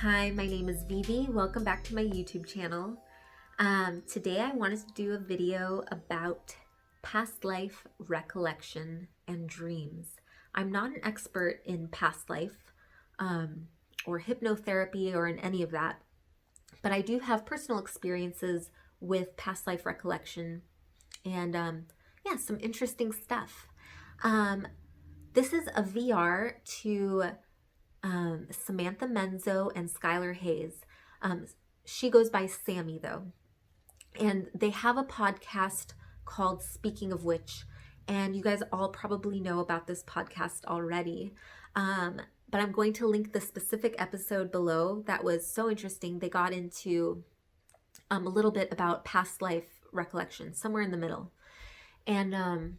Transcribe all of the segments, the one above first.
Hi, my name is Vivi. Welcome back to my YouTube channel. Today I wanted to do a video about past life recollection and dreams. I'm not an expert in past life or hypnotherapy or in any of that, but I do have personal experiences with past life recollection and yeah, some interesting stuff. This is a VR to Samantha Menzo and Skyler Hayes. She goes by Sammy though. And they have a podcast called Speaking of Which, and you guys all probably know about this podcast already. But I'm going to link the specific episode below that was so interesting. They got into a little bit about past life recollection, somewhere in the middle. And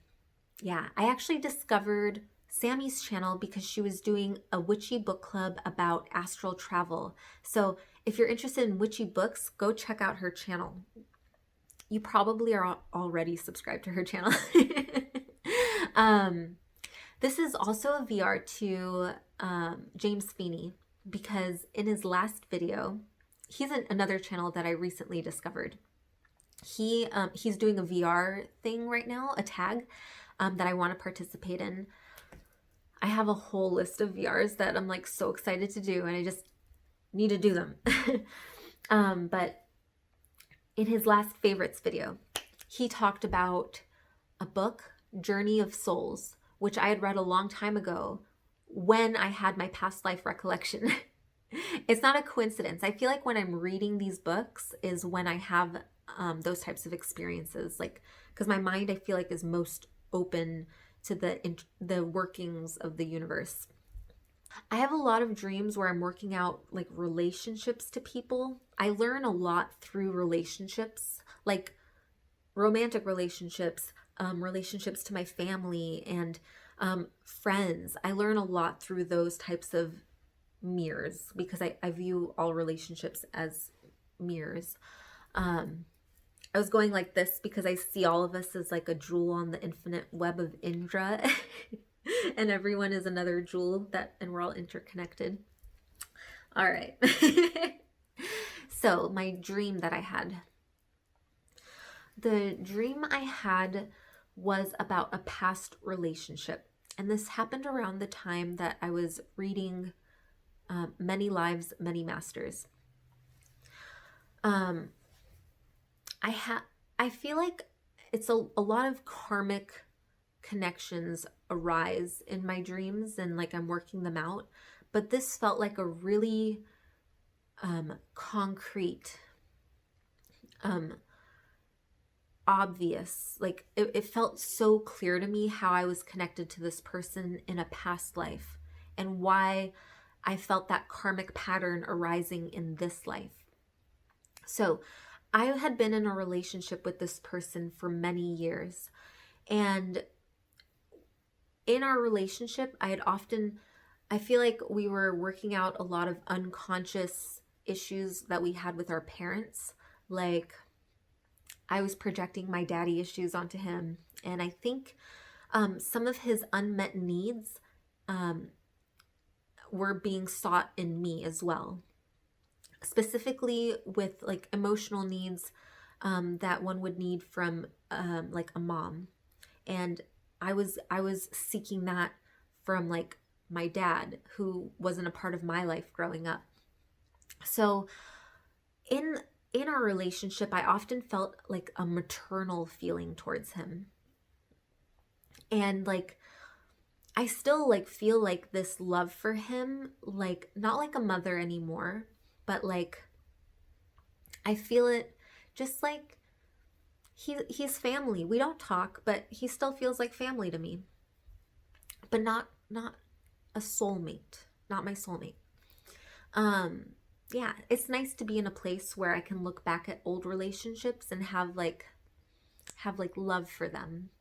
yeah, I actually discovered Sammy's channel because she was doing a witchy book club about astral travel. So if you're interested in witchy books, go check out her channel. You probably are already subscribed to her channel. This is also a VR to James Feeney, because in his last video, he's another channel that I recently discovered. He's doing a VR thing right now, a tag that I want to participate in. I have a whole list of VRs that I'm like so excited to do, and I just need to do them. But in his last favorites video, he talked about a book, Journey of Souls, which I had read a long time ago when I had my past life recollection. It's not a coincidence. I feel like when I'm reading these books is when I have those types of experiences, like, because my mind, I feel like, is most open to the workings of the universe. I have a lot of dreams where I'm working out like relationships to people. I learn a lot through relationships, like romantic relationships, relationships to my family and friends. I learn a lot through those types of mirrors because I view all relationships as mirrors. I was going like this because I see all of us as like a jewel on the infinite web of Indra. And everyone is another jewel and we're all interconnected. All right. So my dream that I had. The dream I had was about a past relationship. And this happened around the time that I was reading Many Lives, Many Masters. I feel like it's a lot of karmic connections arise in my dreams and like I'm working them out, but this felt like a really concrete, obvious, like it felt so clear to me how I was connected to this person in a past life and why I felt that karmic pattern arising in this life. So I had been in a relationship with this person for many years, and in our relationship, I feel like we were working out a lot of unconscious issues that we had with our parents. Like I was projecting my daddy issues onto him, and I think some of his unmet needs were being sought in me as well. Specifically with like emotional needs that one would need from like a mom, and I was seeking that from like my dad, who wasn't a part of my life growing up. So in our relationship, I often felt like a maternal feeling towards him, and like I still like feel like this love for him, like not like a mother anymore, but like I feel it just like he's family. We don't talk, but he still feels like family to me. But not a soulmate, not my soulmate. Yeah, it's nice to be in a place where I can look back at old relationships and have like love for them.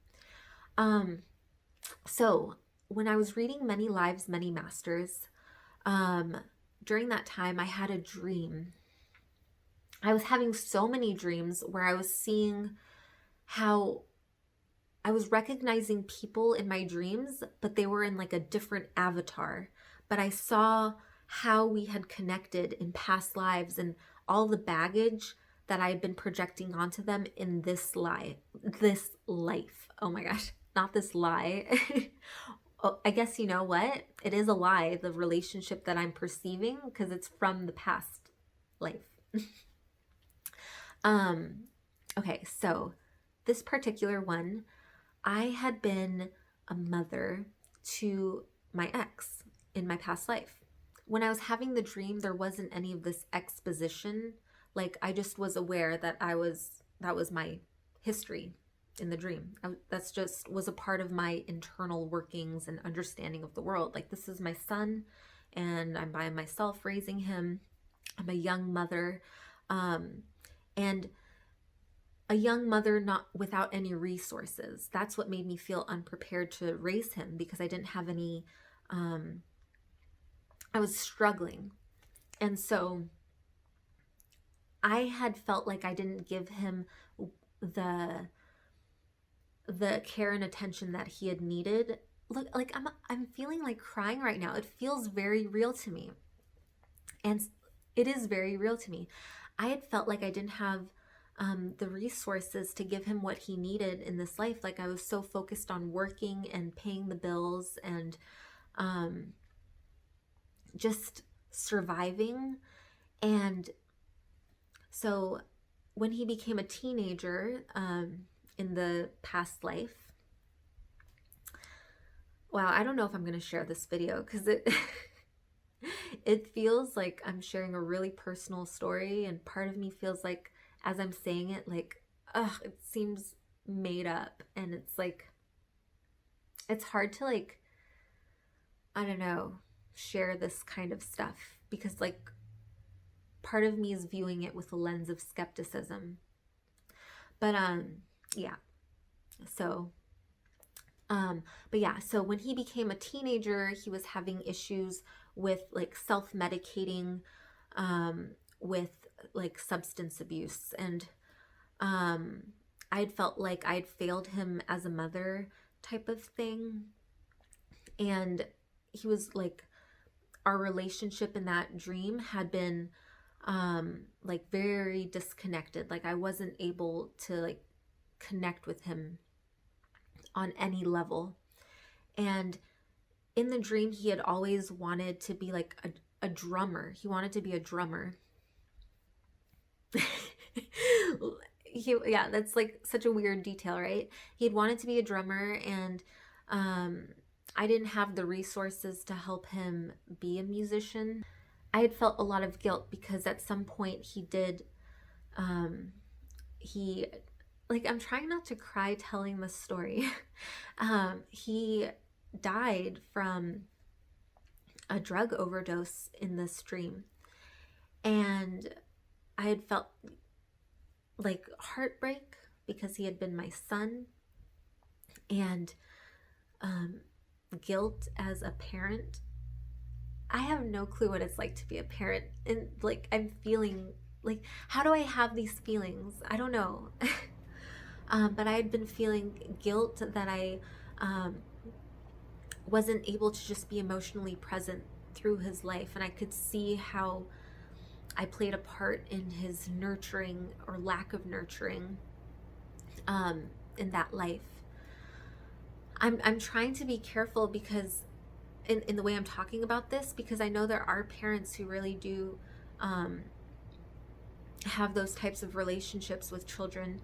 So when I was reading Many Lives, Many Masters, during that time, I had a dream. I was having so many dreams where I was seeing how I was recognizing people in my dreams, but they were in like a different avatar. But I saw how we had connected in past lives and all the baggage that I had been projecting onto them in this life. Oh my gosh, not this lie. Oh, I guess you know what? It is a lie, the relationship that I'm perceiving, because it's from the past life. Okay, so this particular one, I had been a mother to my ex in my past life. When I was having the dream, there wasn't any of this exposition. Like, I just was aware that that was my history in the dream. That's just was a part of my internal workings and understanding of the world. Like, this is my son, and I'm by myself raising him. I'm a young mother, and a young mother not without any resources. That's what made me feel unprepared to raise him, because I didn't have any, I was struggling. And so I had felt like I didn't give him the care and attention that he had needed. Look, like I'm feeling like crying right now. It feels very real to me. And it is very real to me. I had felt like I didn't have the resources to give him what he needed in this life. Like, I was so focused on working and paying the bills and just surviving. And so when he became a teenager in the past life, wow, I don't know if I'm going to share this video, because it feels like I'm sharing a really personal story, and part of me feels like, as I'm saying it, like, it seems made up, and it's like, it's hard to, like, I don't know, share this kind of stuff, because, like, part of me is viewing it with a lens of skepticism. But yeah. So but yeah, so when he became a teenager, he was having issues with, like, self-medicating, with, like, substance abuse. And I had felt like I'd failed him as a mother type of thing. And he was like, our relationship in that dream had been like very disconnected. Like, I wasn't able to, like, connect with him on any level. And in the dream, he had always wanted to be like a drummer. He wanted to be a drummer. Yeah, that's like such a weird detail, right? He'd wanted to be a drummer, and I didn't have the resources to help him be a musician. I had felt a lot of guilt because at some point he did, like, I'm trying not to cry telling this story. He died from a drug overdose in this dream. And I had felt like heartbreak because he had been my son, and guilt as a parent. I have no clue what it's like to be a parent, and, like, I'm feeling like, how do I have these feelings? I don't know. But I had been feeling guilt that I wasn't able to just be emotionally present through his life, and I could see how I played a part in his nurturing or lack of nurturing in that life. I'm trying to be careful because in the way I'm talking about this, because I know there are parents who really do have those types of relationships with children,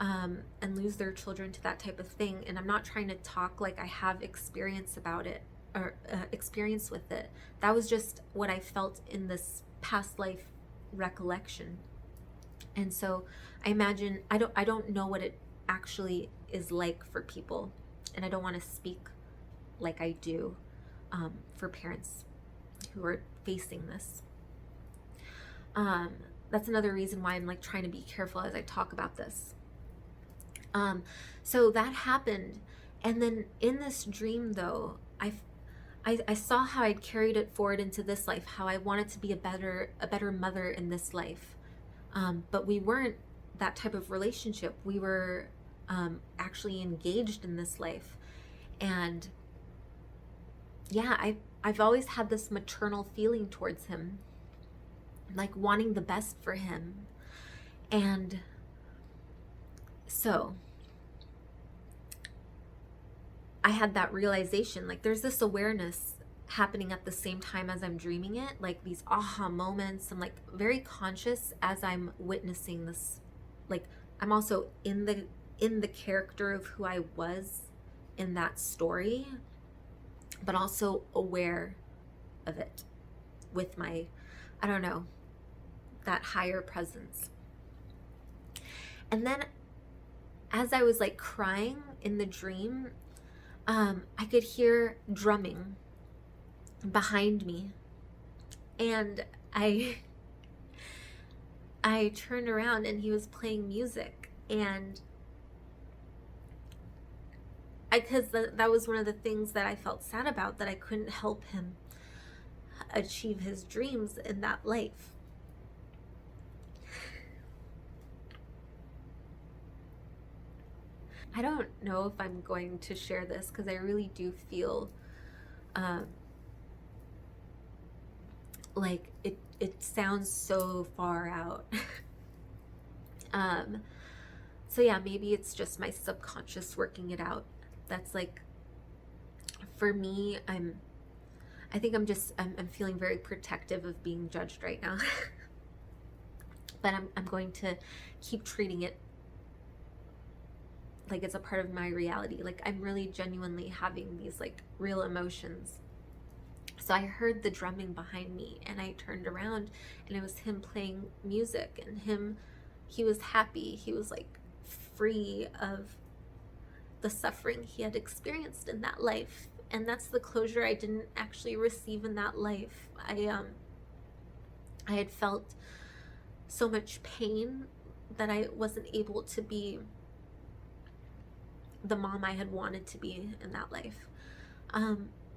and lose their children to that type of thing. And I'm not trying to talk like I have experience about it or experience with it. That was just what I felt in this past life recollection. And so I imagine, I don't know what it actually is like for people, and I don't want to speak like I do for parents who are facing this. That's another reason why I'm, like, trying to be careful as I talk about this. So that happened, and then in this dream, though, I saw how I'd carried it forward into this life, how I wanted to be a better mother in this life, but we weren't that type of relationship. We were actually engaged in this life, and yeah, I've always had this maternal feeling towards him, like wanting the best for him. And so I had that realization, like there's this awareness happening at the same time as I'm dreaming it, like these aha moments. I'm like very conscious as I'm witnessing this. Like I'm also in the character of who I was in that story, but also aware of it with my, I don't know, that higher presence. And then as I was like crying in the dream, I could hear drumming behind me, and I turned around and he was playing music, and because that was one of the things that I felt sad about, that I couldn't help him achieve his dreams in that life. I don't know if I'm going to share this because I really do feel like it sounds so far out. So yeah, maybe it's just my subconscious working it out. That's like, for me, I'm feeling very protective of being judged right now. But I'm going to keep treating it like it's a part of my reality. Like I'm really genuinely having these like real emotions. So I heard the drumming behind me, and I turned around, and it was him playing music, and he was happy. He was like free of the suffering he had experienced in that life. And that's the closure I didn't actually receive in that life. I had felt so much pain that I wasn't able to be the mom I had wanted to be in that life.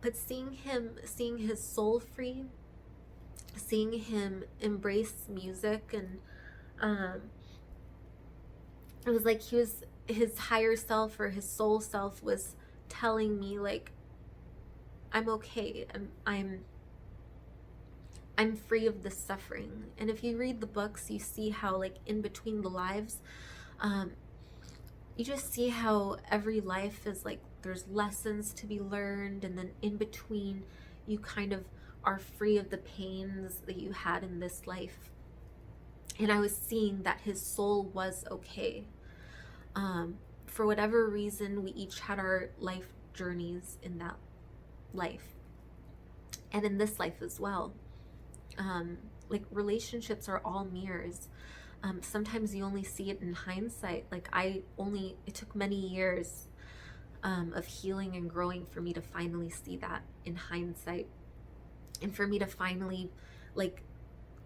But seeing his soul free, seeing him embrace music, and it was like his higher self, or his soul self, was telling me like, I'm okay. I'm free of this suffering. And if you read the books, you see how like in between the lives, you just see how every life is like, there's lessons to be learned, and then in between you kind of are free of the pains that you had in this life. And I was seeing that his soul was okay. For whatever reason, we each had our life journeys in that life, and in this life as well. Like relationships are all mirrors. Sometimes you only see it in hindsight. Like it took many years of healing and growing for me to finally see that in hindsight, and for me to finally like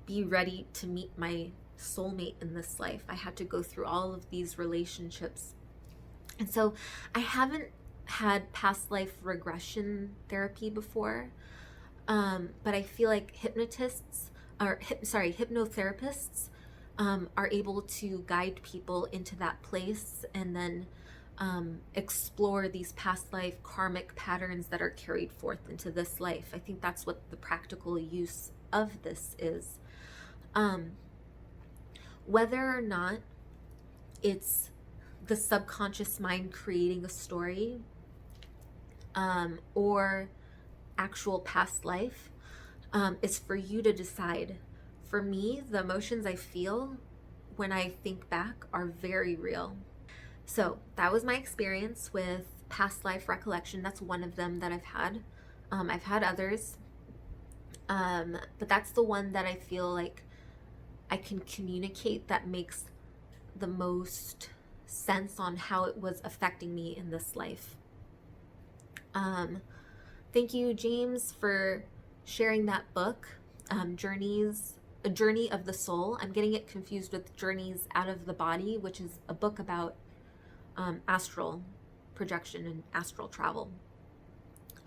be ready to meet my soulmate in this life. I had to go through all of these relationships. And so I haven't had past life regression therapy before, but I feel like hypnotherapists are able to guide people into that place, and then explore these past life karmic patterns that are carried forth into this life. I think that's what the practical use of this is. Whether or not it's the subconscious mind creating a story, or actual past life, is for you to decide. For me, the emotions I feel when I think back are very real. So that was my experience with past life recollection. That's one of them that I've had. I've had others, but that's the one that I feel like I can communicate, that makes the most sense on how it was affecting me in this life. Thank you, James, for sharing that book, A Journey of the Soul. I'm getting it confused with Journeys Out of the Body, which is a book about astral projection and astral travel.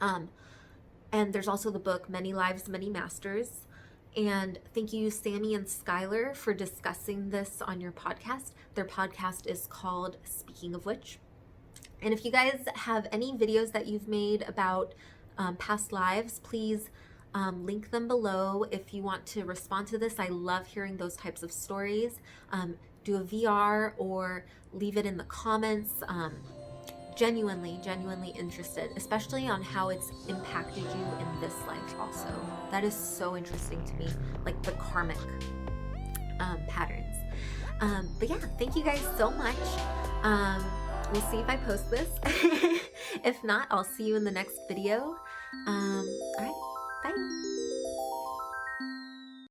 And there's also the book Many Lives, Many Masters. And thank you, Sammy and Skyler, for discussing this on your podcast. Their podcast is called Speaking of Which. And if you guys have any videos that you've made about past lives, please link them below if you want to respond to this. I love hearing those types of stories. Do a VR or leave it in the comments. Genuinely interested, especially on how it's impacted you in this life also. That is so interesting to me, like the karmic patterns. But yeah, thank you guys so much. We'll see if I post this. If not, I'll see you in the next video. All right.